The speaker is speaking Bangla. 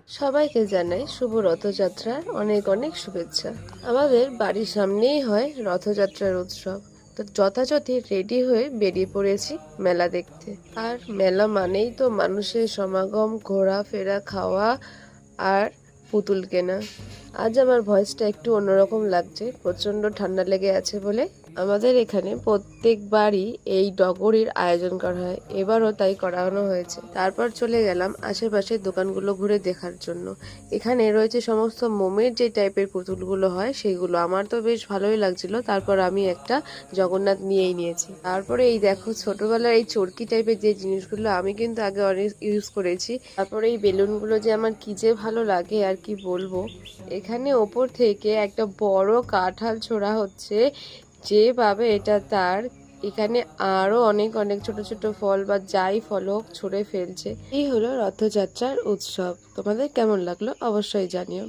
সবাইকে জানাই শুভ রথযাত্রার অনেক অনেক শুভেচ্ছা। আমাদের বাড়ির সামনেই হয় রথযাত্রার উৎসব। তো যথাযথ রেডি হয়ে বেরিয়ে পড়েছি মেলা দেখতে। আর মেলা মানেই তো মানুষের সমাগম, ঘোরাফেরা, খাওয়া আর পুতুল কেনা। আজ আমার ভয়েসটা একটু অন্যরকম লাগছে, প্রচন্ড ঠান্ডা লেগে আছে বলে। আমাদের এখানে প্রত্যেকবারই এই ডগরির আয়োজন করা হয়, এবারও তাই করানো হয়েছে। তারপর চলে গেলাম আশেপাশের দোকানগুলো ঘুরে দেখার জন্য। এখানে রয়েছে সমস্ত মোমের যে টাইপের পুতুলগুলো হয় সেগুলো। আমার তো বেশ ভালোই লাগছিল। তারপর আমি একটা জগন্নাথ নিয়েই নিয়েছি। তারপরে এই দেখো ছোটবেলার এই চরকি টাইপের যে জিনিসগুলো আমি কিন্তু আগে অনেক ইউজ করেছি। তারপরে এই বেলুনগুলো যে আমার কি যে ভালো লাগে আর কি বলবো। এখানে ওপর থেকে একটা বড় কাঁঠাল ছোড়া হচ্ছে, যেভাবে এটা তার এখানে আরো অনেক অনেক ছোট ছোট ফল বা যাই ফল হোক ছুঁড়ে ফেলছে। এই হলো রথযাত্রার উৎসব। তোমাদের কেমন লাগলো অবশ্যই জানিও।